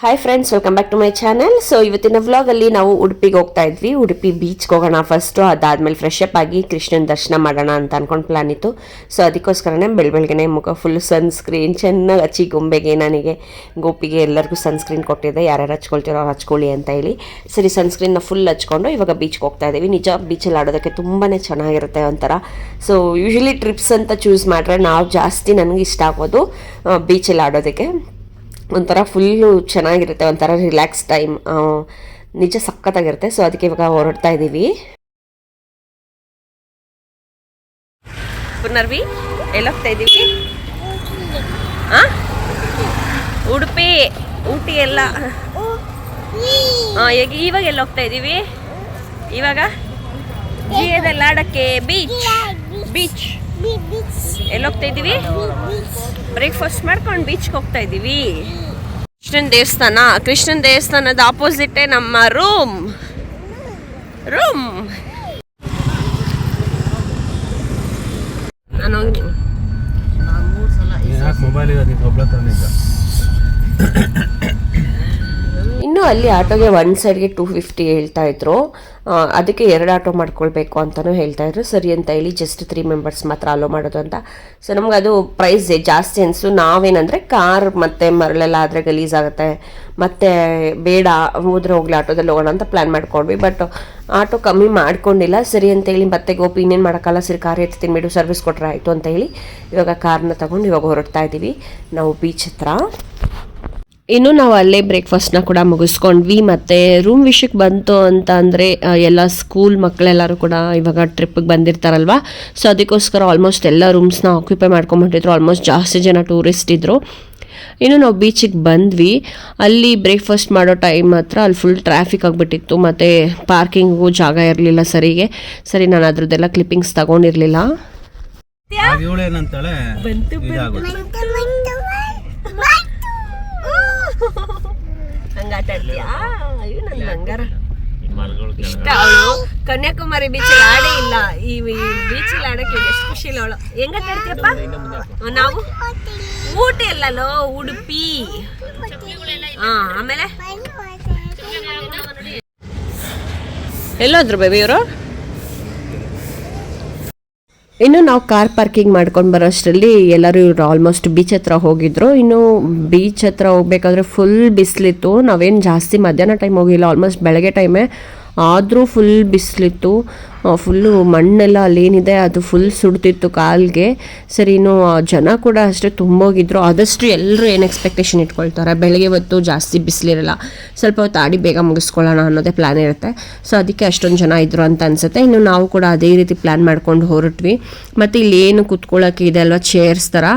Hi friends, welcome back to my channel. So ಇವತ್ತಿನ ವ್ಲಾಗಲ್ಲಿ ನಾವು ಉಡುಪಿಗೆ ಹೋಗ್ತಾ ಇದ್ವಿ. ಉಡುಪಿ ಬೀಚ್ಗೆ ಹೋಗೋಣ ಫಸ್ಟು, ಅದಾದಮೇಲೆ ಫ್ರೆಶ್ ಅಪ್ ಆಗಿ ಕೃಷ್ಣನ ದರ್ಶನ ಮಾಡೋಣ ಅಂತ ಅಂದ್ಕೊಂಡು ಪ್ಲಾನ್ ಇತ್ತು. ಸೊ ಅದಕ್ಕೋಸ್ಕರನೇ ಬೆಳಗ್ಗೆ ಮುಖ ಫುಲ್ ಸನ್ಸ್ಕ್ರೀನ್ ಚೆನ್ನಾಗಿ ಹಚ್ಚಿ ಗೊಂಬೆಗೆ, ನನಗೆ ಗೋಪಿಗೆ ಎಲ್ಲರಿಗೂ ಸನ್ಸ್ಕ್ರೀನ್ ಕೊಟ್ಟಿದ್ದೆ. ಯಾರ್ಯಾರು ಹಚ್ಕೊಳ್ತಿರೋ ಅವ್ರು ಹಚ್ಕೊಳ್ಳಿ ಅಂತ ಹೇಳಿ. ಸರಿ, ಸನ್ಸ್ಕ್ರೀನ್ನ ಫುಲ್ ಹಚ್ಕೊಂಡು ಇವಾಗ ಬೀಚ್ಗೆ ಹೋಗ್ತಾ ಇದ್ದೀವಿ. ನಿಜ ಬೀಚಲ್ಲಿ ಆಡೋದಕ್ಕೆ ತುಂಬಾ ಚೆನ್ನಾಗಿರುತ್ತೆ ಒಂಥರ. ಸೊ ಯೂಶ್ವಲಿ ಟ್ರಿಪ್ಸ್ ಅಂತ ಚೂಸ್ ಮಾಡಿದ್ರೆ ನಾವು ಜಾಸ್ತಿ ನನಗೆ ಇಷ್ಟ ಆಗೋದು ಬೀಚಲ್ಲಿ ಆಡೋದಕ್ಕೆ. ಒಂಥರ ಫುಲ್ಲು ಚೆನ್ನಾಗಿರುತ್ತೆ, ಒಂಥರ ರಿಲ್ಯಾಕ್ಸ್ ಟೈಮ್, ನಿಜ ಸಖತ್ತಾಗಿರುತ್ತೆ. ಸೊ ಅದಕ್ಕೆ ಇವಾಗ ಹೊರಡ್ತಾ ಇದ್ದೀವಿ. ಪುನರ್ವಿ ಎಲ್ಲಿ ಹೋಗ್ತಾ ಇದ್ದೀವಿ? ಉಡುಪಿ, ಊಟಿ ಎಲ್ಲ. ಇವಾಗ ಎಲ್ಲಿ ಹೋಗ್ತಾ ಇದ್ದೀವಿ? ಇವಾಗ ಜಿಯದಲ್ಲಿ ಆಡಕ್ಕೆ ಬೀಚ್. ಬೀಚ್ ಎಲ್ಲಿ ಹೋಗ್ತಾ ಇದ್ದೀವಿ? ಬ್ರೇಕ್ಫಾಸ್ಟ್ ಮಾಡ್ಕೊಂಡು ಬೀಚ್ಗೆ ಹೋಗ್ತಾ ಇದ್ದೀವಿ. ಕೃಷ್ಣನ ದೇವಸ್ಥಾನದ ಆಪೋಸಿಟೇ ನಮ್ಮ ರೂಮ್. ನಾನು ಇನ್ನು ಅಲ್ಲಿ ಆಟೋಗೆ ಒಂದು ಸೈಡ್ಗೆ 250 ಹೇಳ್ತಾ ಇದ್ರು. ಅದಕ್ಕೆ 2 ಆಟೋ ಮಾಡ್ಕೊಳ್ಬೇಕು ಅಂತಲೂ ಹೇಳ್ತಾ ಇದ್ರು. ಸರಿ ಅಂತ ಹೇಳಿ ಜಸ್ಟ್ 3 ಮೆಂಬರ್ಸ್ ಮಾತ್ರ ಅಲೋ ಮಾಡೋದು ಅಂತ. ಸೊ ನಮ್ಗೆ ಅದು ಪ್ರೈಸ್ ಜಾಸ್ತಿ ಅನಿಸ್ತು. ನಾವೇನಂದರೆ ಕಾರ್ ಮತ್ತು ಮರಳೆಲ್ಲ ಆದರೆ ಗಲೀಜಾಗುತ್ತೆ, ಮತ್ತು ಬೇಡ ಹೋಗ್ಲಿ ಆಟೋದಲ್ಲಿ ಹೋಗೋಣ ಅಂತ ಪ್ಲ್ಯಾನ್ ಮಾಡ್ಕೊಂಡ್ವಿ. ಬಟ್ ಆಟೋ ಕಮ್ಮಿ ಮಾಡ್ಕೊಂಡಿಲ್ಲ. ಸರಿ ಅಂತೇಳಿ ಮತ್ತೆ ಗೋಪಿ ಇನ್ನೇನು ಮಾಡೋಕ್ಕಲ್ಲ, ಸರಿ ಕಾರ್ ಎತ್ತೀನಿ ಬಿಡು, ಸರ್ವಿಸ್ ಕೊಟ್ಟರೆ ಆಯಿತು ಅಂತ ಹೇಳಿ ಇವಾಗ ಕಾರ್ನ ತಗೊಂಡು ಇವಾಗ ಹೊರಡ್ತಾ ಇದ್ದೀವಿ ನಾವು ಬೀಚ್ ಹತ್ರ. ಇನ್ನು ನಾವು ಅಲ್ಲೇ ಬ್ರೇಕ್ಫಾಸ್ಟ್ನ ಕೂಡ ಮುಗಿಸ್ಕೊಂಡ್ವಿ. ಮತ್ತು ರೂಮ್ ವಿಷಯಕ್ಕೆ ಬಂತು ಅಂತ ಅಂದರೆ ಎಲ್ಲ ಸ್ಕೂಲ್ ಮಕ್ಕಳೆಲ್ಲರೂ ಕೂಡ ಇವಾಗ ಟ್ರಿಪ್ಪಿಗೆ ಬಂದಿರ್ತಾರಲ್ವ. ಸೊ ಅದಕ್ಕೋಸ್ಕರ ಆಲ್ಮೋಸ್ಟ್ ಎಲ್ಲ ರೂಮ್ಸ್ನ ಆಕ್ಯುಪೈ ಮಾಡ್ಕೊಂಬಿಟ್ಟಿದ್ರು. ಆಲ್ಮೋಸ್ಟ್ ಜಾಸ್ತಿ ಜನ ಟೂರಿಸ್ಟ್ ಇದ್ದರು. ಇನ್ನು ನಾವು ಬೀಚಿಗೆ ಬಂದ್ವಿ. ಅಲ್ಲಿ ಬ್ರೇಕ್ಫಾಸ್ಟ್ ಮಾಡೋ ಟೈಮ್ ಹತ್ರ ಅಲ್ಲಿ ಫುಲ್ ಟ್ರಾಫಿಕ್ ಆಗಿಬಿಟ್ಟಿತ್ತು, ಮತ್ತು ಪಾರ್ಕಿಂಗು ಜಾಗ ಇರಲಿಲ್ಲ ಸರಿಗೆ. ಸರಿ, ನಾನು ಅದ್ರದ್ದೆಲ್ಲ ಕ್ಲಿಪ್ಪಿಂಗ್ಸ್ ತಗೊಂಡಿರಲಿಲ್ಲ. ಇಷ್ಟ ಅವಳು ಕನ್ಯಾಕುಮಾರಿ ಬೀಚಲ್ಲಿ ಆಡೇ ಇಲ್ಲ. ಈ ಬೀಚಲ್ಲಿ ಆಡಕ್ಕೆ ಎಷ್ಟು ಖುಷಿ ಇಲ್ಲ ಅವಳು. ಹೆಂಗ ಆಡ್ತೀಯಪ್ಪ? ನಾವು ಊಟಿ ಅಲ್ಲೋ, ಉಡುಪಿ. ಆಮೇಲೆ ಎಲ್ಲೋದ್ರು ಬೇಬಿ ಇವರು? ಇನ್ನು ನಾವು ಕಾರ್ ಪಾರ್ಕಿಂಗ್ ಮಾಡ್ಕೊಂಡು ಬರೋಷ್ಟರಲ್ಲಿ ಎಲ್ಲರೂ ಇವರು ಆಲ್ಮೋಸ್ಟ್ ಬೀಚ್ ಹತ್ರ ಹೋಗಿದ್ರು. ಇನ್ನು ಬೀಚ್ ಹತ್ರ ಹೋಗ್ಬೇಕಾದ್ರೆ ಫುಲ್ ಬಿಸಿಲಿತ್ತು. ನಾವೇನು ಜಾಸ್ತಿ ಮಧ್ಯಾಹ್ನ ಟೈಮ್ ಹೋಗಿಲ್ಲ, ಆಲ್ಮೋಸ್ಟ್ ಬೆಳಗ್ಗೆ ಟೈಮೇ ಆದರೂ ಫುಲ್ ಬಿಸಿಲಿತ್ತು. ಫುಲ್ಲು ಮಣ್ಣೆಲ್ಲ ಅಲ್ಲೇನಿದೆ ಅದು ಫುಲ್ ಸುಡ್ತಿತ್ತು ಕಾಲಿಗೆ. ಸರಿ, ಇನ್ನು ಜನ ಕೂಡ ಅಷ್ಟೇ ತುಂಬೋಗಿದ್ರು. ಆದಷ್ಟು ಎಲ್ಲರೂ ಏನು ಎಕ್ಸ್ಪೆಕ್ಟೇಷನ್ ಇಟ್ಕೊಳ್ತಾರೆ, ಬೆಳಗ್ಗೆ ಹೊತ್ತು ಜಾಸ್ತಿ ಬಿಸಿಲಿರಲ್ಲ, ಸ್ವಲ್ಪ ಹೊತ್ತು ಆಡಿ ಬೇಗ ಮುಗಿಸ್ಕೊಳ್ಳೋಣ ಅನ್ನೋದೇ ಪ್ಲ್ಯಾನ್ ಇರುತ್ತೆ. ಸೊ ಅದಕ್ಕೆ ಅಷ್ಟೊಂದು ಜನ ಇದ್ರು ಅಂತ ಅನಿಸುತ್ತೆ. ಇನ್ನು ನಾವು ಕೂಡ ಅದೇ ರೀತಿ ಪ್ಲ್ಯಾನ್ ಮಾಡ್ಕೊಂಡು ಹೊರಟ್ವಿ. ಮತ್ತು ಇಲ್ಲಿ ಏನು ಕುತ್ಕೊಳ್ಳೋಕ್ಕೆ ಇದೆ ಅಲ್ವಾ, ಚೇರ್ಸ್ ಥರ,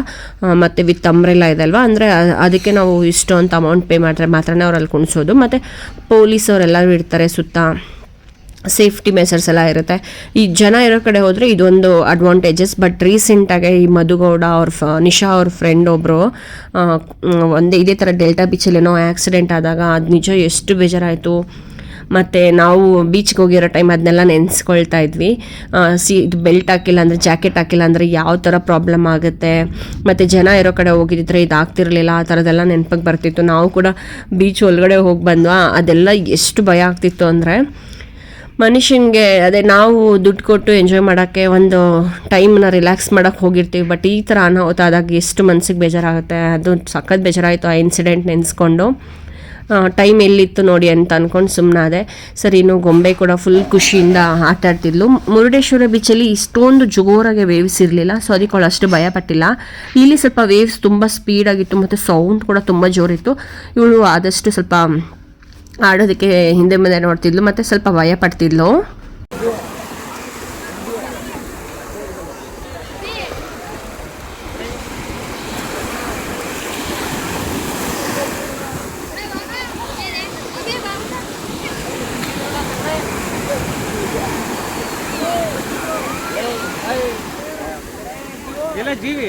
ಮತ್ತು ವಿತ್ ಅಂಬ್ರೆಲ್ಲ ಇದೆ ಅಲ್ವಾ, ಅಂದರೆ ಅದಕ್ಕೆ ನಾವು ಇಷ್ಟು ಅಂತ ಅಮೌಂಟ್ ಪೇ ಮಾಡಿದ್ರೆ ಮಾತ್ರನೇ ಅವ್ರಲ್ಲಿ ಕುಣಿಸೋದು. ಮತ್ತು ಪೊಲೀಸವರೆಲ್ಲರೂ ಇರ್ತಾರೆ ಸುತ್ತ, ಸೇಫ್ಟಿ ಮೆಸರ್ಸ್ ಎಲ್ಲ ಇರುತ್ತೆ. ಈ ಜನ ಇರೋ ಕಡೆ ಹೋದರೆ ಇದೊಂದು ಅಡ್ವಾಂಟೇಜಸ್. ಬಟ್ ರೀಸೆಂಟಾಗಿ ಈ ಮಧುಗೌಡ ನಿಶಾ ಅವ್ರ ಫ್ರೆಂಡ್ ಒಬ್ಬರು ಇದೇ ಥರ ಡೆಲ್ಟಾ ಬೀಚಲ್ಲಿ ಏನೋ ಆ್ಯಕ್ಸಿಡೆಂಟ್ ಆದಾಗ ಅದು ನಿಜ ಎಷ್ಟು ಬೇಜಾರಾಯಿತು. ಮತ್ತು ನಾವು ಬೀಚ್ಗೆ ಹೋಗಿರೋ ಟೈಮ್ ಅದನ್ನೆಲ್ಲ ನೆನೆಸ್ಕೊಳ್ತಾ ಇದ್ವಿ. ಇದು ಬೆಲ್ಟ್ ಹಾಕಿಲ್ಲ ಅಂದರೆ, ಜಾಕೆಟ್ ಹಾಕಿಲ್ಲ ಅಂದರೆ ಯಾವ ಥರ ಪ್ರಾಬ್ಲಮ್ ಆಗುತ್ತೆ. ಮತ್ತು ಜನ ಇರೋ ಕಡೆ ಹೋಗಿದ್ದರೆ ಇದಾಗ್ತಿರಲಿಲ್ಲ, ಆ ಥರದ್ದೆಲ್ಲ ನೆನಪಿಗೆ ಬರ್ತಿತ್ತು. ನಾವು ಕೂಡ ಬೀಚ್ ಒಳಗಡೆ ಹೋಗಿ ಬಂದ್ವಾ, ಅದೆಲ್ಲ ಎಷ್ಟು ಭಯ ಆಗ್ತಿತ್ತು ಅಂದರೆ ಮನುಷ್ಯನಿಗೆ. ಅದೇ ನಾವು ದುಡ್ಡು ಕೊಟ್ಟು ಎಂಜಾಯ್ ಮಾಡೋಕ್ಕೆ ಒಂದು ಟೈಮ್ನ ರಿಲ್ಯಾಕ್ಸ್ ಮಾಡೋಕ್ಕೆ ಹೋಗಿರ್ತೀವಿ. ಬಟ್ ಈ ಥರ ಅನಾಹುತ ಆದಾಗ ಎಷ್ಟು ಮನಸ್ಸಿಗೆ ಬೇಜಾರಾಗುತ್ತೆ. ಅದು ಸಖತ್ ಬೇಜಾರಾಯಿತು ಆ ಇನ್ಸಿಡೆಂಟ್ ನೆನೆಸ್ಕೊಂಡು. ಟೈಮ್ ಎಲ್ಲಿತ್ತು ನೋಡಿ ಅಂತ ಅಂದ್ಕೊಂಡು ಸುಮ್ಮನಾದೆ. ಸರಿ, ಇನ್ನು ಗೊಂಬೆ ಕೂಡ ಫುಲ್ ಖುಷಿಯಿಂದ ಆಟ ಆಡ್ತಿದ್ಲು. ಮುರುಡೇಶ್ವರ ಬೀಚಲ್ಲಿ ಇಷ್ಟೊಂದು ಜೋರಾಗಿ ವೇವ್ಸ್ ಇರಲಿಲ್ಲ, ಸೊ ಅದಕ್ಕೆ ಅವಳು ಅಷ್ಟು ಭಯ ಪಟ್ಟಿಲ್ಲ. ಇಲ್ಲಿ ಸ್ವಲ್ಪ ವೇವ್ಸ್ ತುಂಬ ಸ್ಪೀಡಾಗಿತ್ತು ಮತ್ತು ಸೌಂಡ್ ಕೂಡ ತುಂಬ ಜೋರಿತ್ತು. ಇವಳು ಆದಷ್ಟು ಸ್ವಲ್ಪ ಆಡೋದಕ್ಕೆ ಹಿಂದೆ ಮುಂದೆ ನೋಡ್ತಿದ್ಲು, ಮತ್ತು ಸ್ವಲ್ಪ ಭಯ ಪಡ್ತಿದ್ಲು. ಜೀವಿ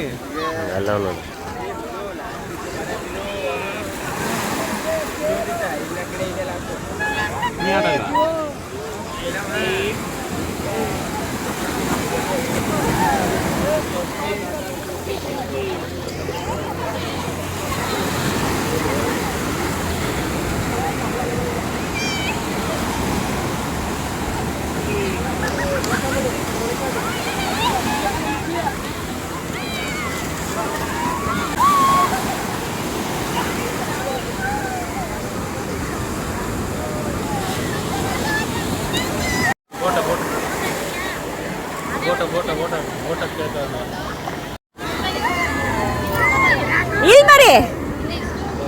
ಇಲ್ಲಿ ಬರಿ,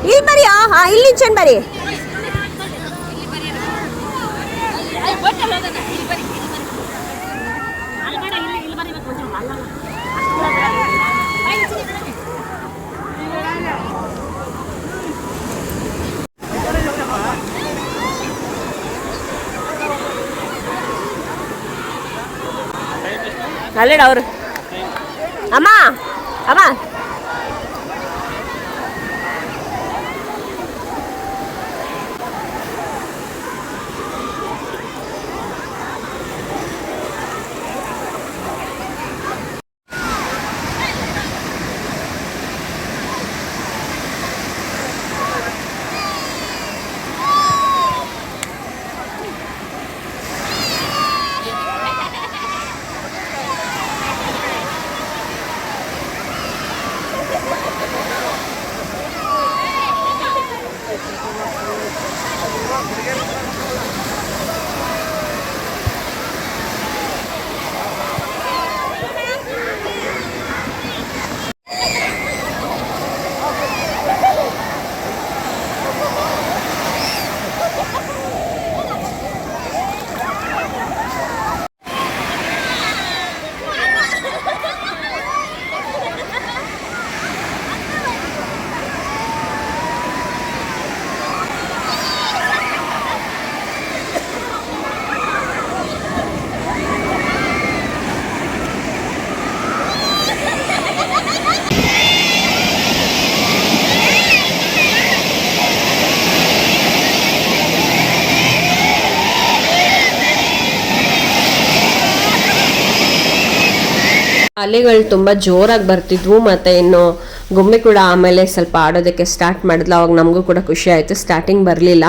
ಇಲ್ಲಿ ಬರಿ, ಇಲ್ಲಿ ಚೆಂದ ಬರಿ. ಅಲ್ಲೇಡ ಅವರು ಅಮ್ಮ ಅಮ್ಮ ಅಲೆಗಳು ತುಂಬ ಜೋರಾಗಿ ಬರ್ತಿದ್ವು. ಮತ್ತು ಇನ್ನು ಗೊಂಬೆ ಕೂಡ ಆಮೇಲೆ ಸ್ವಲ್ಪ ಆಡೋದಕ್ಕೆ ಸ್ಟಾರ್ಟ್ ಮಾಡಿದ್ಲು. ಅವಾಗ ನಮಗೂ ಕೂಡ ಖುಷಿ ಆಯಿತು. ಸ್ಟಾರ್ಟಿಂಗ್ ಬರಲಿಲ್ಲ,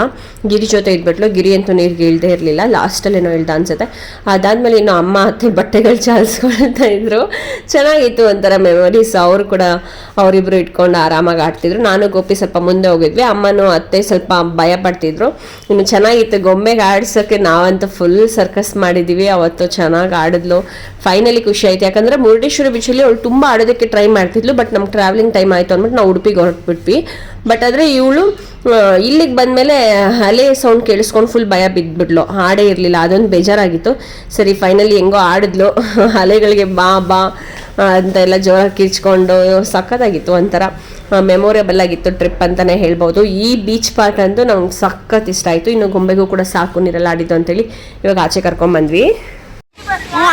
ಗಿರಿ ಜೊತೆ ಇದ್ಬಿಟ್ಲು. ಗಿರಿ ಅಂತೂ ನೀರಿಗೆ ಇಳ್ದೇ ಇರಲಿಲ್ಲ, ಲಾಸ್ಟಲ್ಲೇನೋ ಇಳ್ದ ಅನ್ಸುತ್ತೆ. ಅದಾದಮೇಲೆ ಇನ್ನು ಅಮ್ಮ ಅತ್ತೆ ಬಟ್ಟೆಗಳು ಚಾಲಿಸ್ಕೊಳ್ತಾ ಇದ್ರು. ಚೆನ್ನಾಗಿತ್ತು ಒಂಥರ ಮೆಮೊರೀಸ್. ಅವರು ಕೂಡ ಅವರಿಬ್ಬರು ಇಟ್ಕೊಂಡು ಆರಾಮಾಗಿ ಆಡ್ತಿದ್ರು. ನಾನು ಗೋಪಿ ಸ್ವಲ್ಪ ಮುಂದೆ ಹೋಗಿದ್ವಿ, ಅಮ್ಮನೂ ಅತ್ತೆ ಸ್ವಲ್ಪ ಭಯ ಪಡ್ತಿದ್ರು. ಇನ್ನು ಚೆನ್ನಾಗಿತ್ತು ಗೊಂಬೆಗೆ ಆಡ್ಸೋಕ್ಕೆ. ನಾವಂತೂ ಫುಲ್ ಸರ್ಕಸ್ ಮಾಡಿದ್ದೀವಿ ಅವತ್ತು. ಚೆನ್ನಾಗಿ ಆಡಿದ್ಲು. ಫೈನಲಿ ಖುಷಿ ಆಯ್ತು. ಯಾಕಂದರೆ ಮುರುಡೇಶ್ವರ ಬೀಚಲ್ಲಿ ಅವಳು ತುಂಬ ಆಡೋದಕ್ಕೆ ಟ್ರೈ ಮಾಡ್ತಿದ್ಲು. ಬಟ್ ನಮ್ಗೆ ಟ್ರಾವೆಲಿಂಗ್ ಟೈಮ್ ಆಯಿತು ಅಂದ್ಬಿಟ್ಟು ನಾವು ಉಡುಪಿಗೆ ಹೊರಟ್ಬಿಟ್ವಿ. ಬಟ್ ಆದರೆ ಇವಳು ಇಲ್ಲಿಗೆ ಬಂದಮೇಲೆ ಅಲೆ ಸೌಂಡ್ ಕೇಳಿಸ್ಕೊಂಡು ಫುಲ್ ಭಯ ಬಿದ್ದುಬಿಡ್ಲು. ಹಾಡೇ ಇರಲಿಲ್ಲ, ಅದೊಂದು ಬೇಜಾರಾಗಿತ್ತು. ಸರಿ ಫೈನಲಿ ಹೆಂಗೋ ಆಡಿದ್ಲು. ಅಲೆಗಳಿಗೆ ಬಾ ಬಾ ಅಂತ ಎಲ್ಲ ಜೋರಾಗಿ ಕಿರ್ಚ್ಕೊಂಡು ಸಖತ್ತಾಗಿತ್ತು. ಒಂಥರ ಮೆಮೊರೇಬಲ್ ಆಗಿತ್ತು ಟ್ರಿಪ್ ಅಂತಲೇ ಹೇಳ್ಬೋದು. ಈ ಬೀಚ್ ಪಾರ್ಕ್ ಅಂತೂ ನಮ್ಗೆ ಸಖತ್ ಇಷ್ಟ ಆಯಿತು. ಇನ್ನು ಗೊಂಬೆಗೂ ಕೂಡ ಸಾಕು ನೀರೆಲ್ಲ ಆಡಿದ್ದು ಅಂತೇಳಿ ಇವಾಗ ಆಚೆ ಕರ್ಕೊಂಡ್ಬಂದ್ವಿ.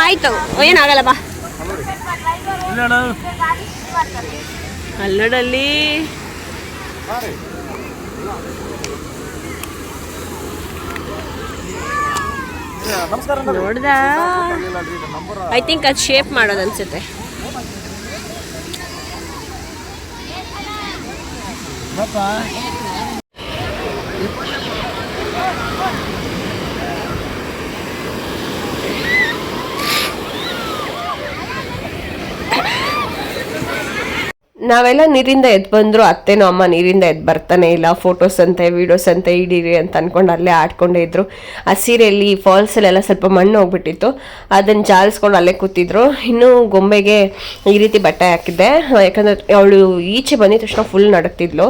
ಆಯಿತು, ಏನಾಗಲ್ಲ ಬಾ. ಅಲ್ಲಡಲ್ಲಿ ನೋಡ್ದ, ಐ ಥಿಂಕ್ ಅದು ಶೇಪ್ ಮಾಡೋದು ಅನ್ಸುತ್ತೆ. ನಾವೆಲ್ಲ ನೀರಿಂದ ಎದ್ದು ಬಂದ್ರು, ಅತ್ತೆನೋ ಅಮ್ಮ ನೀರಿಂದ ಎದ್ದು ಬರ್ತಾನೆ ಇಲ್ಲ. ಫೋಟೋಸ್ ಅಂತೆ ವೀಡಿಯೋಸ್ ಅಂತೆ ಇಡೀರಿ ಅಂತ ಅಂದ್ಕೊಂಡು ಅಲ್ಲೇ ಆಡ್ಕೊಂಡೇ ಇದ್ರು. ಆ ಸೀರೆಯಲ್ಲಿ ಫಾಲ್ಸಲ್ಲೆಲ್ಲ ಸ್ವಲ್ಪ ಮಣ್ಣು ಹೋಗ್ಬಿಟ್ಟಿತ್ತು, ಅದನ್ನು ಜಾಲಿಸ್ಕೊಂಡು ಅಲ್ಲೇ ಕೂತಿದ್ರು. ಇನ್ನು ಗೊಂಬೆಗೆ ಈ ರೀತಿ ಬಟ್ಟೆ ಹಾಕಿದ್ದೆ, ಯಾಕಂದರೆ ಅವಳು ಈಚೆ ಬಂದಿದ ತಕ್ಷಣ ಫುಲ್ ನಡಕ್ತಿದ್ಲು.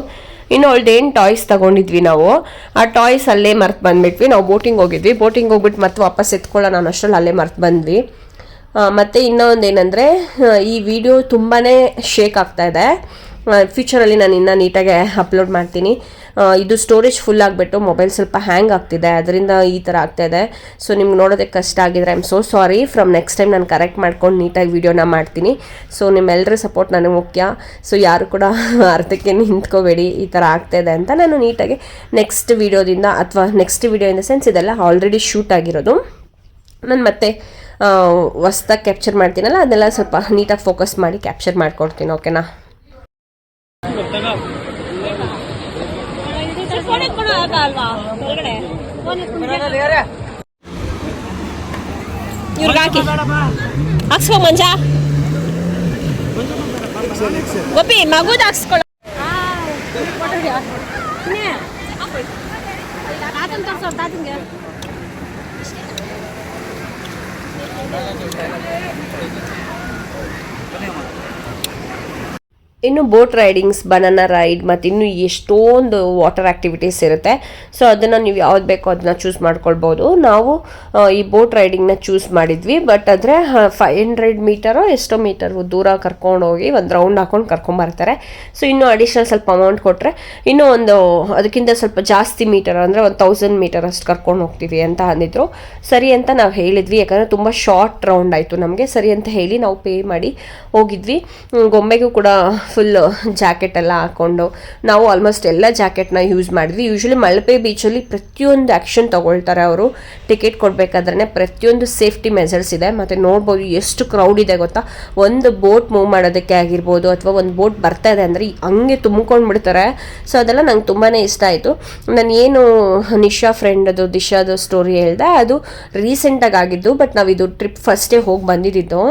ಇನ್ನು ಅವಳದ್ದೇನು ಟಾಯ್ಸ್ ತೊಗೊಂಡಿದ್ವಿ ನಾವು, ಆ ಟಾಯ್ಸ್ ಅಲ್ಲೇ ಮರ್ತು ಬಂದುಬಿಟ್ವಿ. ನಾವು ಬೋಟಿಂಗ್ ಹೋಗಿದ್ವಿ, ಬೋಟಿಂಗ್ ಹೋಗ್ಬಿಟ್ಟು ಮತ್ತೆ ವಾಪಸ್ ಎತ್ಕೊಳ್ಳೋ ನಾನು ಅಷ್ಟರಲ್ಲಿ ಅಲ್ಲೇ ಮರ್ತು ಬಂದ್ವಿ. ಮತ್ತು ಇನ್ನೊಂದು ಏನಂದರೆ ಈ ವಿಡಿಯೋ ತುಂಬಾ ಶೇಕ್ ಆಗ್ತಾಯಿದೆ. ಫ್ಯೂಚರಲ್ಲಿ ನಾನು ಇನ್ನೂ ನೀಟಾಗೆ ಅಪ್ಲೋಡ್ ಮಾಡ್ತೀನಿ. ಇದು ಸ್ಟೋರೇಜ್ ಫುಲ್ ಆಗಿಬಿಟ್ಟು ಮೊಬೈಲ್ ಸ್ವಲ್ಪ ಹ್ಯಾಂಗ್ ಆಗ್ತಿದೆ, ಅದರಿಂದ ಈ ಥರ ಆಗ್ತಾಯಿದೆ. ಸೊ ನಿಮ್ಗೆ ನೋಡೋದಕ್ಕೆ ಕಷ್ಟ ಆಗಿದ್ರೆ I am so sorry. From next time ನಾನು ಕರೆಕ್ಟ್ ಮಾಡ್ಕೊಂಡು ನೀಟಾಗಿ ವೀಡಿಯೋನ ಮಾಡ್ತೀನಿ. ಸೊ ನಿಮ್ಮೆಲ್ಲರ ಸಪೋರ್ಟ್ ನನಗೆ ಮುಖ್ಯ. ಸೊ ಯಾರು ಕೂಡ ಅರ್ಧಕ್ಕೆ ನಿಂತ್ಕೋಬೇಡಿ, ಈ ಥರ ಆಗ್ತಾಯಿದೆ ಅಂತ. ನಾನು ನೀಟಾಗಿ ನೆಕ್ಸ್ಟ್ ವೀಡಿಯೋದಿಂದ, ಅಥವಾ next video in the sense ಇದೆಲ್ಲ ಆಲ್ರೆಡಿ ಶೂಟ್ ಆಗಿರೋದು, ನಾನು ಮತ್ತೆ ಹೊಸ್ದಾಗಿ ಕ್ಯಾಪ್ಚರ್ ಮಾಡ್ತೀನಲ್ಲ ಅದನ್ನೆಲ್ಲ ಸ್ವಲ್ಪ ನೀಟಾಗಿ ಫೋಕಸ್ ಮಾಡಿ ಕ್ಯಾಪ್ಚರ್ ಮಾಡ್ಕೊಡ್ತೀನಿ. ಓಕೆನಾ? ಇವ್ರಿಗೆ ಹಾಕಿ ಹಾಕ್ಸ್ಕೊ ಮಂಜ, ಗೋಪಿ ಮಗುದ್ ಹಾಕ್ಸ್ಕೊಳ್ಳ. ಇನ್ನು ಬೋಟ್ ರೈಡಿಂಗ್ಸ್, ಬನಾನಾ ರೈಡ್ ಮತ್ತು ಇನ್ನು ಎಷ್ಟೊಂದು ವಾಟರ್ ಆ್ಯಕ್ಟಿವಿಟೀಸ್ ಇರುತ್ತೆ. ಸೊ ಅದನ್ನು ನೀವು ಯಾವ್ದು ಬೇಕೋ ಅದನ್ನ ಚೂಸ್ ಮಾಡ್ಕೊಳ್ಬೋದು. ನಾವು ಈ ಬೋಟ್ ರೈಡಿಂಗ್ನ ಚೂಸ್ ಮಾಡಿದ್ವಿ. ಬಟ್ ಆದರೆ 500 ಮೀಟರೋ ಎಷ್ಟೋ ಮೀಟರು ದೂರ ಕರ್ಕೊಂಡೋಗಿ ಒಂದು ರೌಂಡ್ ಹಾಕೊಂಡು ಕರ್ಕೊಂಬರ್ತಾರೆ. ಸೊ ಇನ್ನೂ ಅಡಿಷ್ನಲ್ ಸ್ವಲ್ಪ ಅಮೌಂಟ್ ಕೊಟ್ಟರೆ ಇನ್ನೂ ಒಂದು ಅದಕ್ಕಿಂತ ಸ್ವಲ್ಪ ಜಾಸ್ತಿ ಮೀಟರ್ ಅಂದರೆ 1000 ಮೀಟರ್ ಅಷ್ಟು ಕರ್ಕೊಂಡು ಹೋಗ್ತೀವಿ ಅಂತ ಅಂದಿದ್ರು. ಸರಿ ಅಂತ ನಾವು ಹೇಳಿದ್ವಿ, ಯಾಕಂದರೆ ತುಂಬ ಶಾರ್ಟ್ ರೌಂಡ್ ಆಯಿತು ನಮಗೆ. ಸರಿ ಅಂತ ಹೇಳಿ ನಾವು ಪೇ ಮಾಡಿ ಹೋಗಿದ್ವಿ. ಗೊಂಬೆಗೂ ಕೂಡ ಫುಲ್ ಜಾಕೆಟ್ ಎಲ್ಲ ಹಾಕ್ಕೊಂಡು ನಾವು ಆಲ್ಮೋಸ್ಟ್ ಎಲ್ಲ ಜಾಕೆಟ್ನ ಯೂಸ್ ಮಾಡಿದ್ವಿ. ಯೂಶ್ವಲಿ ಮಲ್ಪೆ ಬೀಚಲ್ಲಿ ಪ್ರತಿಯೊಂದು ಆ್ಯಕ್ಷನ್ ತೊಗೊಳ್ತಾರೆ ಅವರು. ಟಿಕೆಟ್ ಕೊಡಬೇಕಾದ್ರೆ ಪ್ರತಿಯೊಂದು ಸೇಫ್ಟಿ ಮೆಜರ್ಸ್ ಇದೆ. ಮತ್ತು ನೋಡ್ಬೋದು ಎಷ್ಟು ಕ್ರೌಡ್ ಇದೆ ಗೊತ್ತಾ. ಒಂದು ಬೋಟ್ ಮೂವ್ ಮಾಡೋದಕ್ಕೆ ಆಗಿರ್ಬೋದು, ಅಥವಾ ಒಂದು ಬೋಟ್ ಬರ್ತಾ ಇದೆ ಅಂದರೆ ಹಂಗೆ ತುಂಬ್ಕೊಂಡು ಬಿಡ್ತಾರೆ. ಸೊ ಅದೆಲ್ಲ ನಂಗೆ ತುಂಬಾ ಇಷ್ಟ ಆಯಿತು. ನಾನು ಏನು ನಿಶಾ ಫ್ರೆಂಡದು ದಿಶಾದು ಸ್ಟೋರಿ ಹೇಳ್ದೆ, ಅದು ರೀಸೆಂಟಾಗಿ ಆಗಿದ್ದು. ಬಟ್ ನಾವು ಇದು ಟ್ರಿಪ್ ಫಸ್ಟೇ ಹೋಗಿ ಬಂದಿದ್ದು.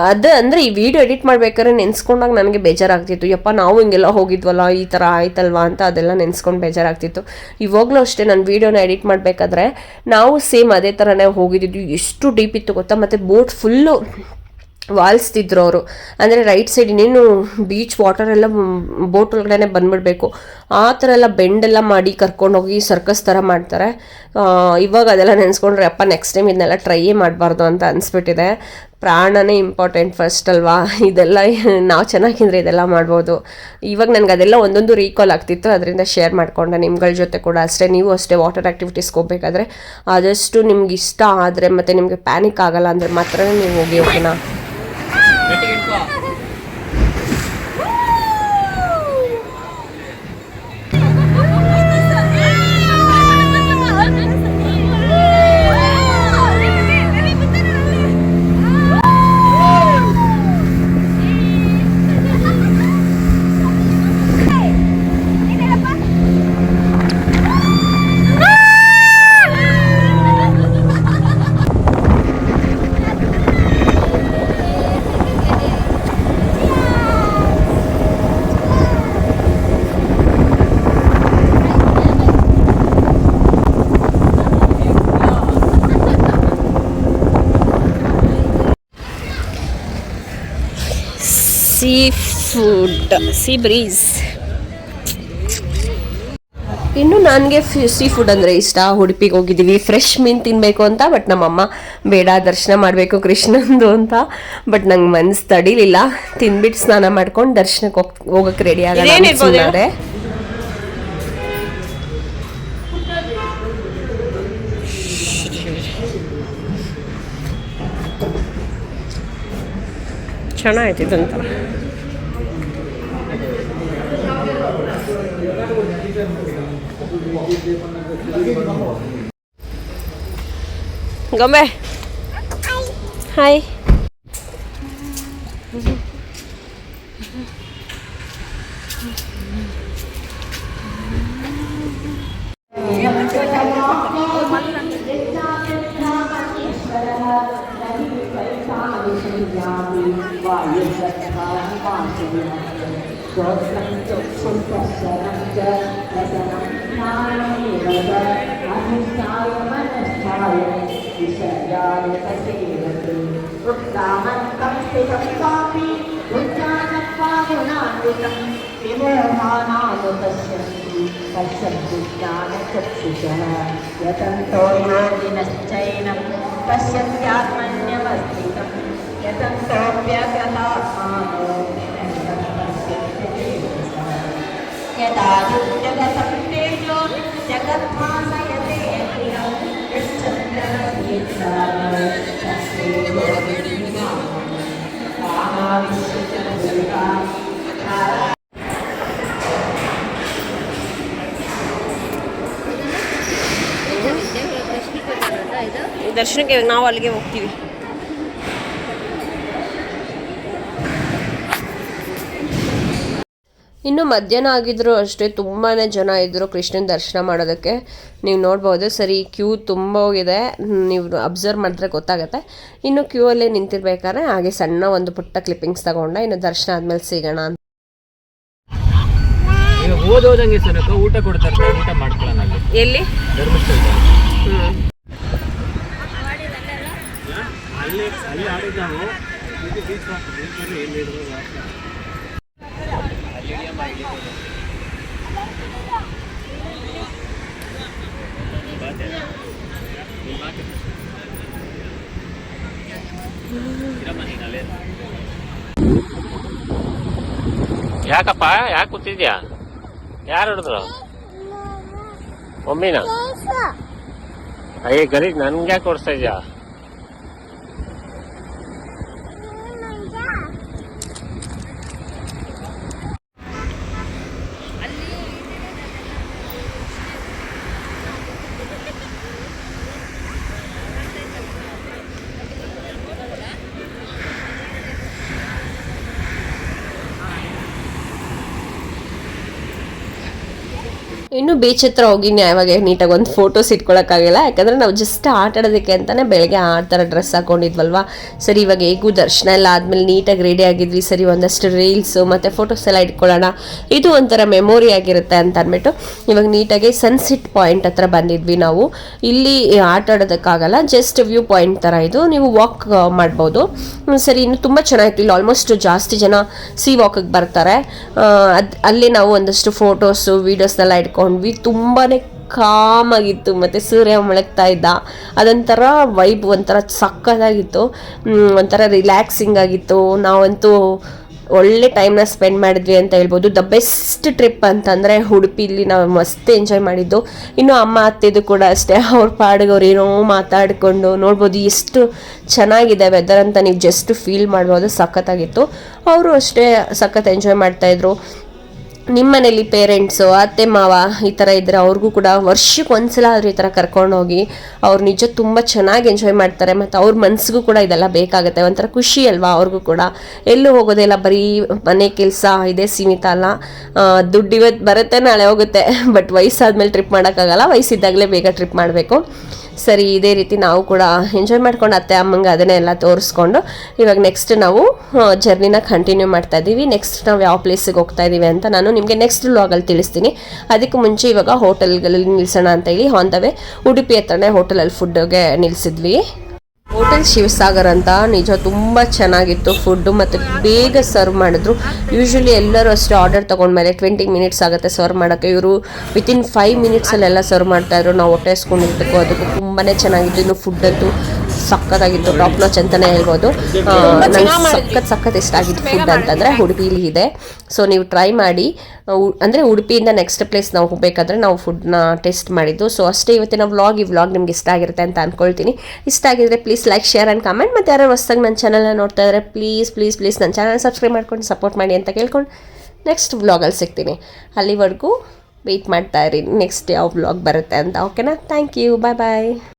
ಅದು ಅಂದರೆ ಈ ವಿಡಿಯೋ ಎಡಿಟ್ ಮಾಡ್ಬೇಕಾದ್ರೆ ನೆನೆಸ್ಕೊಂಡಾಗ ನನಗೆ ಬೇಜಾರಾಗ್ತಿತ್ತು. ಯಪ್ಪ ನಾವು ಹಿಂಗೆಲ್ಲ ಹೋಗಿದ್ವಲ್ಲ, ಈ ಥರ ಆಯ್ತಲ್ವಾ ಅಂತ ಅದೆಲ್ಲ ನೆನೆಸ್ಕೊಂಡು ಬೇಜಾರಾಗ್ತಿತ್ತು. ಇವಾಗಲೂ ಅಷ್ಟೇ ನಾನು ವೀಡಿಯೋನ ಎಡಿಟ್ ಮಾಡಬೇಕಾದ್ರೆ ನಾವು ಸೇಮ್ ಅದೇ ಥರನೇ ಹೋಗಿದ್ದಿದ್ದು. ಎಷ್ಟು ಡೀಪ್ ಇತ್ತು ಗೊತ್ತಾ. ಮತ್ತು ಬೋಟ್ ಫುಲ್ಲು ವಾಲ್ಸ್ತಿದ್ರು ಅವರು. ಅಂದರೆ ರೈಟ್ ಸೈಡ್ ಇನ್ನೇನು ಬೀಚ್ ವಾಟರೆಲ್ಲ ಬೋಟ್ ಒಳಗಡೆ ಬಂದುಬಿಡ್ಬೇಕು ಆ ಥರ ಎಲ್ಲ ಬೆಂಡೆಲ್ಲ ಮಾಡಿ ಕರ್ಕೊಂಡೋಗಿ ಸರ್ಕಸ್ ಥರ ಮಾಡ್ತಾರೆ. ಇವಾಗ ಅದೆಲ್ಲ ನೆನೆಸ್ಕೊಂಡ್ರೆ ಅಪ್ಪ ನೆಕ್ಸ್ಟ್ ಟೈಮ್ ಇದನ್ನೆಲ್ಲ ಟ್ರೈಯೇ ಮಾಡಬಾರ್ದು ಅಂತ ಅನಿಸ್ಬಿಟ್ಟಿದೆ. ಪ್ರಾಣನೇ ಇಂಪಾರ್ಟೆಂಟ್ ಫಸ್ಟ್ ಅಲ್ವಾ. ಇದೆಲ್ಲ ನಾವು ಚೆನ್ನಾಗಿದ್ರೆ ಇದೆಲ್ಲ ಮಾಡ್ಬೋದು. ಇವಾಗ ನನಗೆ ಅದೆಲ್ಲ ಒಂದೊಂದು ರೀಕಾಲ್ ಆಗ್ತಿತ್ತು, ಅದರಿಂದ ಶೇರ್ ಮಾಡಿಕೊಂಡೆ ನಿಮ್ಗಳ ಜೊತೆ ಕೂಡ ಅಷ್ಟೇ. ನೀವು ಅಷ್ಟೇ ವಾಟರ್ ಆ್ಯಕ್ಟಿವಿಟೀಸ್ಗೆ ಹೋಗ್ಬೇಕಾದ್ರೆ ಆದಷ್ಟು ನಿಮ್ಗೆ ಇಷ್ಟ ಆದರೆ ಮತ್ತು ನಿಮಗೆ ಪ್ಯಾನಿಕ್ ಆಗಲ್ಲ ಅಂದರೆ ಮಾತ್ರ ನೀವು ಹೋಗಿ ಓಕೆನಾ. Seafood, sea breeze. ಇನ್ನು ನನಗೆ ಸೀ ಫುಡ್ ಅಂದರೆ ಇಷ್ಟ. ಉಡುಪಿಗೆ ಹೋಗಿದ್ದೀವಿ, ಫ್ರೆಶ್ ಮೀನು ತಿನ್ನಬೇಕು ಅಂತ. ಬಟ್ ನಮ್ಮಮ್ಮ ಬೇಡ ದರ್ಶನ ಮಾಡಬೇಕು ಕೃಷ್ಣಂದು ಅಂತ. ಬಟ್ ನಂಗೆ ಮನಸ್ಸು ತಡಿಲಿಲ್ಲ. ತಿಂದ್ಬಿಟ್ಟು ಸ್ನಾನ ಮಾಡ್ಕೊಂಡು ದರ್ಶನಕ್ಕೆ ಹೋಗಕ್ಕೆ ರೆಡಿ ಆಗೋದೆ. ಚೆನ್ನಾಗಿತ್ತು ಇದೊಂಥರ. ಗೊಂಬೆ ಹಾಯ್. यतन्तो योगिनश्चैनं पश्यत्यात्मन्यवस्थितं यतन्तोऽप्यग्रहात्मानो यदा जगतं तेजो जगद्भासयते ದರ್ಶನಕ್ಕೆ ನಾವು ಅಲ್ಲಿಗೆ ಹೋಗ್ತೀವಿ. ಇನ್ನು ಮಧ್ಯಾಹ್ನ ಆಗಿದ್ರು ಅಷ್ಟೇ ತುಂಬಾ ಜನ ಇದ್ದರು ಕೃಷ್ಣನ ದರ್ಶನ ಮಾಡೋದಕ್ಕೆ. ನೀವು ನೋಡ್ಬೋದು. ಸರಿ ಕ್ಯೂ ತುಂಬ ಹೋಗಿದೆ, ನೀವು ಅಬ್ಸರ್ವ್ ಮಾಡಿದ್ರೆ ಗೊತ್ತಾಗುತ್ತೆ. ಇನ್ನು ಕ್ಯೂ ಅಲ್ಲೇ ನಿಂತಿರ್ಬೇಕಾದ್ರೆ ಹಾಗೆ ಸಣ್ಣ ಒಂದು ಪುಟ್ಟ ಕ್ಲಿಪ್ಪಿಂಗ್ಸ್ ತಗೊಂಡ. ಇನ್ನು ದರ್ಶನ ಆದ್ಮೇಲೆ ಸಿಗೋಣ ಅಂತ. ಓದೋದಂಗೆ ಸನಕ ಊಟ ಕೊಡ್ತಾರೆ, ಊಟ ಮಾಡ್ಕೊಳ್ಳೋಣ ಎಲ್ಲಿ ಧರ್ಮಸ್ಥಳ. ಅಲ್ಲಿ ಆಡಿದ್ದಾವು ಯಾಕಪ್ಪ ಯಾಕೆ ಕೂತಿದ್ಯಾ? ಯಾರು ಹಿಡಿದ್ರು? ಮಮ್ಮಿನ? ಅಯ್ಯ ಗಲೀಜ್ ನನ್ಗೆ ಯಾಕೆ ಓಡಿಸ್ತಾ ಇದ್ಯಾ? ಇನ್ನು ಬೀಚ್ ಹತ್ರ ಹೋಗಿ ಇವಾಗ ನೀಟಾಗಿ ಒಂದು ಫೋಟೋಸ್ ಇಟ್ಕೊಳಕ್ಕಾಗಿಲ್ಲ, ಯಾಕಂದರೆ ನಾವು ಜಸ್ಟ್ ಆಟ ಆಡೋದಕ್ಕೆ ಅಂತಲೇ ಬೆಳಗ್ಗೆ ಆ ಥರ ಡ್ರೆಸ್ ಹಾಕೊಂಡಿದ್ವಲ್ವ. ಸರಿ ಇವಾಗ ಹೇಗೂ ದರ್ಶನ ಎಲ್ಲ ಆದಮೇಲೆ ನೀಟಾಗಿ ರೆಡಿ ಆಗಿದ್ವಿ. ಸರಿ ಒಂದಷ್ಟು ರೀಲ್ಸು ಮತ್ತು ಫೋಟೋಸ್ ಎಲ್ಲ ಇಟ್ಕೊಳ್ಳೋಣ, ಇದು ಒಂಥರ ಮೆಮೊರಿ ಆಗಿರುತ್ತೆ ಅಂತ ಅಂದ್ಬಿಟ್ಟು ಇವಾಗ ನೀಟಾಗಿ ಸನ್ಸೆಟ್ ಪಾಯಿಂಟ್ ಹತ್ರ ಬಂದಿದ್ವಿ ನಾವು. ಇಲ್ಲಿ ಆಟ ಆಡೋದಕ್ಕಾಗಲ್ಲ, ಜಸ್ಟ್ ವ್ಯೂ ಪಾಯಿಂಟ್ ಥರ ಇದು, ನೀವು ವಾಕ್ ಮಾಡ್ಬೋದು. ಸರಿ ಇನ್ನು ತುಂಬ ಚೆನ್ನಾಗಿತ್ತು. ಇಲ್ಲಿ ಆಲ್ಮೋಸ್ಟ್ ಜಾಸ್ತಿ ಜನ ಸಿ ವಾಕಿಗೆ ಬರ್ತಾರೆ. ಅಲ್ಲಿ ನಾವು ಒಂದಷ್ಟು ಫೋಟೋಸು ವೀಡಿಯೋಸ್ನೆಲ್ಲ ಇಟ್ಕೊಂಡ್ವಿ. ತುಂಬಾ ಕಾಮಾಗಿತ್ತು, ಮತ್ತು ಸೂರ್ಯ ಮುಳುಗ್ತಾ ಇದ್ದ, ಅದೊಂಥರ ವೈಬ್ ಒಂಥರ ಸಕ್ಕತ್ತಾಗಿತ್ತು, ಒಂಥರ ರಿಲ್ಯಾಕ್ಸಿಂಗ್ ಆಗಿತ್ತು. ನಾವಂತೂ ಒಳ್ಳೆ ಟೈಮ್ನ ಸ್ಪೆಂಡ್ ಮಾಡಿದ್ವಿ ಅಂತ ಹೇಳ್ಬೋದು. ದ ಬೆಸ್ಟ್ ಟ್ರಿಪ್ ಅಂತಂದರೆ ಉಡುಪಿಲಿ ನಾವು ಮಸ್ತ್ ಎಂಜಾಯ್ ಮಾಡಿದ್ದು. ಇನ್ನು ಅಮ್ಮ ಅತ್ತೆದು ಕೂಡ ಅಷ್ಟೇ, ಅವ್ರ ಪಾಡಿಗೆ ಅವ್ರು ಏನೋ ಮಾತಾಡಿಕೊಂಡು ನೋಡ್ಬೋದು. ಎಷ್ಟು ಚೆನ್ನಾಗಿದೆ ವೆದರ್ ಅಂತ ನೀವು ಜಸ್ಟ್ ಫೀಲ್ ಮಾಡ್ಬೋದು. ಸಖತ್ತಾಗಿತ್ತು. ಅವರು ಅಷ್ಟೇ ಸಖತ್ ಎಂಜಾಯ್ ಮಾಡ್ತಾಯಿದ್ರು. ನಿಮ್ಮ ಮನೇಲಿ ಪೇರೆಂಟ್ಸು ಅತ್ತೆ ಮಾವ ಈ ಥರ ಇದ್ದರೆ ಅವ್ರಿಗೂ ಕೂಡ ವರ್ಷಕ್ಕೆ ಒಂದ್ಸಲ ಆದರೂ ಈ ಥರ ಕರ್ಕೊಂಡೋಗಿ, ಅವ್ರು ನಿಜ ತುಂಬ ಚೆನ್ನಾಗಿ ಎಂಜಾಯ್ ಮಾಡ್ತಾರೆ. ಮತ್ತು ಅವ್ರ ಮನಸ್ಸಿಗೂ ಕೂಡ ಇದೆಲ್ಲ ಬೇಕಾಗುತ್ತೆ, ಒಂಥರ ಖುಷಿ ಅಲ್ವಾ ಅವ್ರಿಗೂ ಕೂಡ. ಎಲ್ಲೂ ಹೋಗೋದಿಲ್ಲ, ಬರೀ ಮನೆ ಕೆಲಸ ಇದೇ ಸೀಮಿತ ಅಲ್ಲ. ದುಡ್ಡು ಇವತ್ತು ಬರುತ್ತೆ ನಾಳೆ ಹೋಗುತ್ತೆ, ಬಟ್ ವಯಸ್ಸಾದ್ಮೇಲೆ ಟ್ರಿಪ್ ಮಾಡೋಕ್ಕಾಗಲ್ಲ, ವಯಸ್ಸಿದ್ದಾಗಲೇ ಬೇಗ ಟ್ರಿಪ್ ಮಾಡಬೇಕು. ಸರಿ ಇದೇ ರೀತಿ ನಾವು ಕೂಡ ಎಂಜಾಯ್ ಮಾಡ್ಕೊಂಡು ಅತ್ತೆ ಅಮ್ಮಂಗೆ ಅದನ್ನೇ ಎಲ್ಲ ತೋರಿಸ್ಕೊಂಡು ಇವಾಗ ನೆಕ್ಸ್ಟ್ ನಾವು ಜರ್ನಿನ ಕಂಟಿನ್ಯೂ ಮಾಡ್ತಾ ಇದ್ದೀವಿ. ನೆಕ್ಸ್ಟ್ ನಾವು ಯಾವ ಪ್ಲೇಸಿಗೆ ಹೋಗ್ತಾ ಇದ್ದೀವಿ ಅಂತ ನಾನು ನಿಮಗೆ ನೆಕ್ಸ್ಟ್ ವ್ಲಾಗಲ್ಲಿ ತಿಳಿಸ್ತೀನಿ. ಅದಕ್ಕೆ ಮುಂಚೆ ಇವಾಗ ಹೋಟೆಲ್ಗಳಲ್ಲಿ ನಿಲ್ಲಿಸೋಣ ಅಂತ ಹೇಳಿ ಆನ್ ದ ವೇ ಉಡುಪಿ ಹತ್ರನೇ ಹೋಟೆಲಲ್ಲಿ ಫುಡ್ಗೆ ನಿಲ್ಲಿಸಿದ್ವಿ. ಹೋಟೆಲ್ ಶಿವಸಾಗರ್ ಅಂತ, ನಿಜ ತುಂಬ ಚೆನ್ನಾಗಿತ್ತು ಫುಡ್ಡು, ಮತ್ತು ಬೇಗ ಸರ್ವ್ ಮಾಡಿದ್ರು. ಯೂಶ್ವಲಿ ಎಲ್ಲರೂ ಅಷ್ಟೇ ಆರ್ಡರ್ ತೊಗೊಂಡ್ಮೇಲೆ 20 ಮಿನಿಟ್ಸ್ ಆಗುತ್ತೆ ಸರ್ವ್ ಮಾಡೋಕ್ಕೆ, ಇವರು ವಿತಿನ್ 5 ಮಿನಿಟ್ಸಲ್ಲೆಲ್ಲ ಸರ್ವ್ ಮಾಡ್ತಾಯಿದ್ರು. ನಾವು ಹೊಟ್ಟೆ ಹಸ್ಕೊಂಡಿರ್ಬೇಕು, ಅದಕ್ಕೂ ತುಂಬಾ ಚೆನ್ನಾಗಿತ್ತು. ಇನ್ನು ಫುಡ್ ಅಂತೂ ಸಕ್ಕತ್ತಾಗಿತ್ತು, ಟಾಪ್ ನಾಚ್ ಅಂತಲೇ ಹೇಳ್ಬೋದು. ನನಗೆ ಸಖತ್ ಇಷ್ಟ ಆಗಿತ್ತು ಫುಡ್ ಅಂತಂದರೆ. ಉಡುಪಿಲಿ ಇದೆ, ಸೊ ನೀವು ಟ್ರೈ ಮಾಡಿ. ಅಂದರೆ ಉಡುಪಿಯಿಂದ ನೆಕ್ಸ್ಟ್ ಪ್ಲೇಸ್ ನಾವು ಹೋಗಬೇಕಾದ್ರೆ ನಾವು ಫುಡ್ನ ಟೇಸ್ಟ್ ಮಾಡಿದ್ದು. ಸೊ ಅಷ್ಟೇ ಇವತ್ತಿನ ವ್ಲಾಗ್. ಈ ವ್ಲಾಗ್ ನಿಮ್ಗೆ ಇಷ್ಟ ಆಗಿರುತ್ತೆ ಅಂತ ಅಂದ್ಕೊಳ್ತೀನಿ. ಇಷ್ಟ ಆಗಿದ್ರೆ please like, share and comment. ಮತ್ತು ಯಾರು ಹೊಸದಾಗಿ ನನ್ನ ಚಾನಲ್ನ ನೋಡ್ತಾ ಇದ್ದಾರೆ ಪ್ಲೀಸ್ ನನ್ನ ಚಾನಲ್ ಸಬ್ಸ್ಕ್ರೈಬ್ ಮಾಡ್ಕೊಂಡು ಸಪೋರ್ಟ್ ಮಾಡಿ ಅಂತ ಕೇಳ್ಕೊಂಡು ನೆಕ್ಸ್ಟ್ ವ್ಲಾಗಲ್ಲಿ ಸಿಗ್ತೀನಿ. ಅಲ್ಲಿವರೆಗೂ ವೆಯ್ಟ್ ಮಾಡ್ತಾ ಇರಿ ನೆಕ್ಸ್ಟ್ ಯಾವ ವ್ಲಾಗ್ ಬರುತ್ತೆ ಅಂತ. ಓಕೆನಾ? Thank you, bye.